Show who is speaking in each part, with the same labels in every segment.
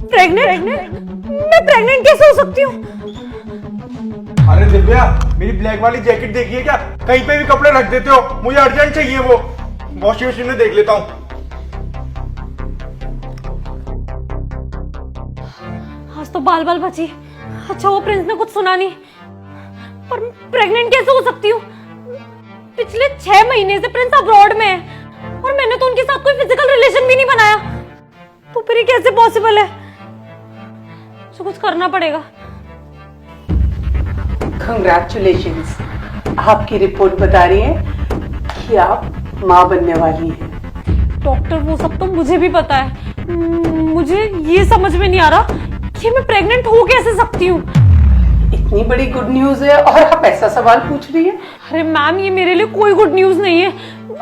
Speaker 1: Pregnant? मैं pregnant कैसे हो सकती हूँ?
Speaker 2: अरे दिव्या, मेरी ब्लैक वाली जैकेट देखिए क्या? कहीं पे भी कपड़े रख देते हो, मुझे अर्जेंट चाहिए वो। वॉशिंग मशीन में देख लेता हूँ।
Speaker 1: आज तो बाल बाल बची। अच्छा वो प्रिंस ने कुछ सुना नहीं, पर प्रेग्नेंट कैसे हो सकती हूँ? पिछले 6 महीने से प्रिंस अब्रॉड में है और मैंने तो उनके साथ कोई फिजिकल रिलेशन भी नहीं बनाया, तो फिर ये कैसे पॉसिबल है? तो कुछ करना पड़ेगा।
Speaker 3: कंग्रेचुलेशंस, आपकी रिपोर्ट बता रही है कि आप माँ बनने वाली हैं।
Speaker 1: डॉक्टर वो सब तो मुझे भी पता है, मुझे ये समझ में नहीं आ रहा कि मैं प्रेग्नेंट हो कैसे सकती हूँ।
Speaker 3: इतनी बड़ी गुड न्यूज है और आप ऐसा सवाल पूछ रही हैं?
Speaker 1: अरे मैम, ये मेरे लिए कोई गुड न्यूज नहीं है।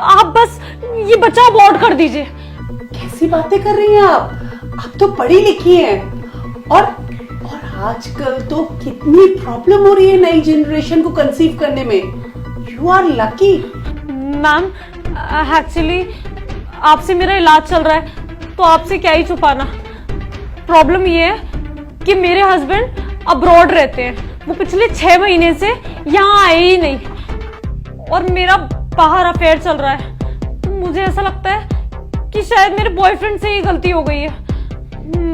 Speaker 1: आप बस ये बच्चा अबॉर्ट कर दीजिए।
Speaker 3: कैसी बातें कर रही हैं आप तो पढ़ी लिखी हैं। और आजकल तो कितनी प्रॉब्लम हो रही है नई जनरेशन को कंसीव करने में। You are lucky.
Speaker 1: Ma'am actually आपसे मेरा इलाज चल रहा है, तो आपसे क्या ही छुपाना। प्रॉब्लम ये है कि मेरे हस्बैंड अब्रॉड रहते हैं। वो पिछले 6 महीने से यहाँ आए ही नहीं और मेरा बाहर अफेयर चल रहा है। तो मुझे ऐसा लगता है कि शायद मेरे बॉयफ्रेंड से ही गलती हो गई है।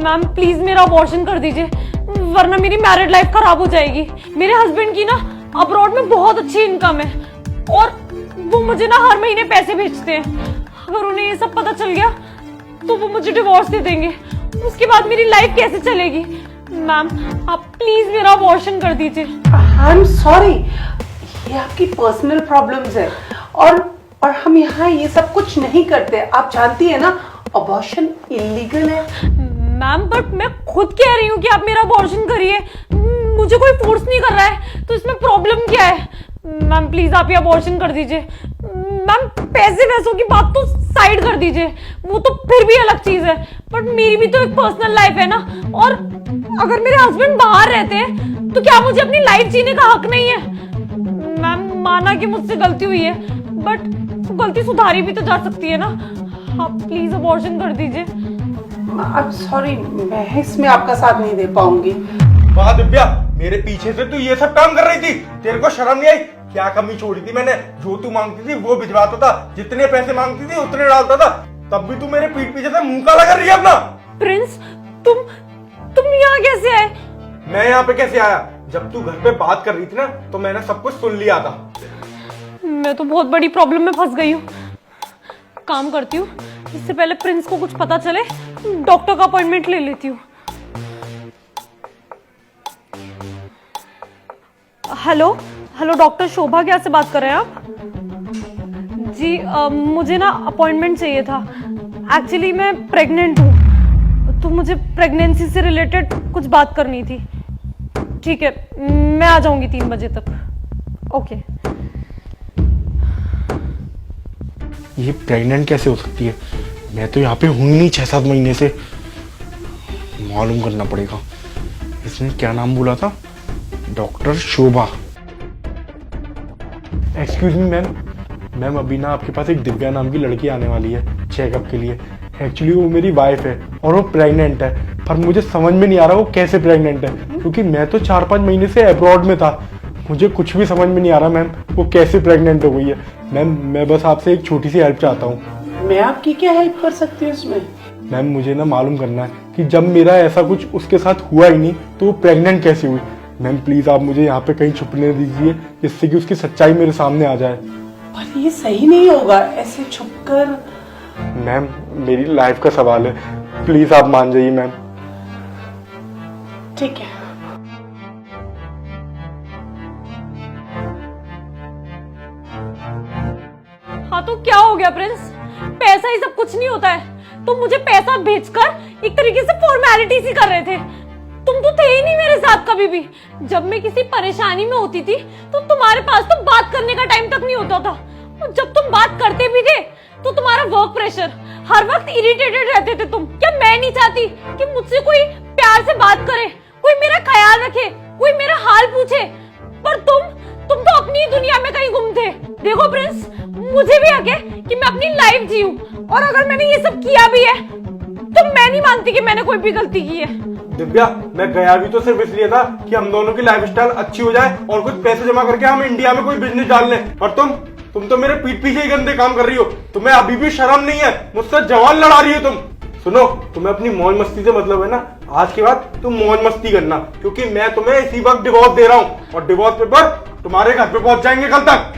Speaker 1: मैम प्लीज मेरा अबॉर्शन कर दीजिए, वरना मेरी मैरिड लाइफ खराब हो जाएगी। मेरे हस्बैंड की ना अब्रॉड में बहुत अच्छी इनकम है और वो मुझे ना हर महीने पैसे भेजते हैं। अगर उन्हें ये सब पता चल गया तो वो मुझे डिवोर्स दे देंगे। उसके बाद मेरी लाइफ कैसे चलेगी? मैम आप प्लीज मेरा अबॉर्शन कर दीजिए।
Speaker 3: आई एम सॉरी, ये आपकी पर्सनल प्रॉब्लम्स है और हम यहाँ ये सब कुछ नहीं करते। आप जानती है ना, अबॉर्शन इलीगल है।
Speaker 1: मैम बट मैं खुद कह रही हूँ कि आप मेरा अबॉर्शन करिए, मुझे कोई फोर्स नहीं कर रहा है, तो इसमें प्रॉब्लम क्या है? मैम प्लीज आप ये अबॉर्शन कर दीजिए। मैम पैसे वैसों की बात तो साइड कर दीजिए, वो तो फिर भी अलग चीज है, बट मेरी भी तो एक पर्सनल लाइफ है ना। और अगर मेरे हस्बैंड बाहर रहते हैं तो क्या मुझे अपनी लाइफ जीने का हक नहीं है? मैम माना कि मुझसे गलती हुई है, बट गलती सुधारी भी तो जा सकती है ना। आप प्लीज अबॉर्शन कर दीजिए।
Speaker 3: आई एम सॉरी, मैं इसमें आपका साथ नहीं दे पाऊंगी।
Speaker 2: वाह दिव्या, मेरे पीछे से तू ये सब काम कर रही थी, तेरे को शर्म नहीं आई? क्या कमी छोड़ी थी मैंने? जो तू मांगती थी वो भिजवाता था, जितने पैसे मांगती थी उतने डालता था, तब भी तू मेरे पीठ पीछे से मुंह काला कर रही है अपना।
Speaker 1: प्रिंस तुम यहाँ कैसे आए?
Speaker 2: मैं यहाँ पे कैसे आया? जब तू घर पे बात कर रही थी ना, तो मैंने सब कुछ सुन लिया था।
Speaker 1: मैं तो बहुत बड़ी प्रॉब्लम में फंस गई हूँ। काम करती हूँ, इससे पहले प्रिंस को कुछ पता चले डॉक्टर का अपॉइंटमेंट ले लेती हूँ। हेलो हेलो डॉक्टर शोभा क्या से बात कर रहे हैं आप? जी मुझे ना अपॉइंटमेंट चाहिए था। एक्चुअली मैं प्रेग्नेंट हूँ, तो मुझे प्रेगनेंसी से रिलेटेड कुछ बात करनी थी। ठीक है, मैं आ जाऊंगी 3 बजे तक। ओके।
Speaker 2: ये प्रेग्नेंट कैसे हो सकती है? मैं तो यहाँ पे हूँ ही नहीं 6-7 महीने से। मालूम करना पड़ेगा। इसने क्या नाम बोला था? डॉक्टर शोभा। एक्सक्यूज मी मैम, अभी ना आपके पास एक दिव्या नाम की लड़की आने वाली है चेकअप के लिए। एक्चुअली वो मेरी वाइफ है और वो प्रेग्नेंट है, पर मुझे समझ में नहीं आ रहा वो कैसे प्रेग्नेंट है, क्योंकि मैं तो 4-5 महीने से अब्रॉड में था। मुझे कुछ भी समझ में नहीं आ रहा मैम, वो कैसे प्रेग्नेंट हो गई है। मैम मैं बस आपसे एक छोटी सी हेल्प चाहता हूँ।
Speaker 3: मैं आपकी क्या हेल्प कर सकती हूँ इसमें?
Speaker 2: मैम मुझे ना मालूम करना है कि जब मेरा ऐसा कुछ उसके साथ हुआ ही नहीं तो वो प्रेग्नेंट कैसे हुई। मैम प्लीज आप मुझे यहाँ पे कहीं छुपने दीजिए, जिससे कि उसकी सच्चाई मेरे सामने आ जाए।
Speaker 3: पर ये सही नहीं होगा ऐसे छुपकर।
Speaker 2: मैम मेरी लाइफ का सवाल है, प्लीज आप मान जाइए मैम।
Speaker 3: ठीक है।
Speaker 1: हाँ तो क्या हो गया प्रिंस? पैसा ही सब कुछ नहीं होता है। तुम मुझे पैसा भेजकर एक तरीके से फॉर्मेलिटीज ही कर रहे थे। तुम तो थे ही नहीं मेरे साथ कभी भी। जब मैं किसी परेशानी में होती थी तो तुम्हारे पास तो बात करने का टाइम तक नहीं होता था, और जब तुम बात करते भी थे तो तुम्हारा वर्क प्रेशर, हर वक्त इरिटेटेड रहते थे तुम। क्या मैं नहीं चाहती कि मुझसे कोई प्यार से बात करे, कोई मेरा ख्याल रखे, कोई मेरा हाल पूछे? पर तुम तो अपनी दुनिया में कहीं गुम थे। देखो प्रिंस, मुझे भी हक है कि मैं अपनी लाइफ जीऊं, और अगर मैंने ये सब किया भी है तो मैं नहीं मानती कि मैंने कोई भी गलती की है।
Speaker 2: दिव्या, मैं गया भी तो सिर्फ इसलिए था कि हम दोनों की लाइफस्टाइल अच्छी हो जाए और कुछ पैसे जमा करके हम इंडिया में कोई बिजनेस डाल लें। और तुम तो मेरे पीठ पीछे ही गंदे काम कर रही हो। तुम्हें अभी भी शर्म नहीं है? मुझसे जवान लड़ा रही हो तुम। सुनो, तुम्हें अपनी मौज मस्ती से मतलब है ना, आज के बाद तुम मौज मस्ती करना, क्योंकि मैं तुम्हें इसी वक्त डिवोर्स दे रहा हूँ और डिवोर्स पेपर तुम्हारे घर पे पहुंच जाएंगे कल तक।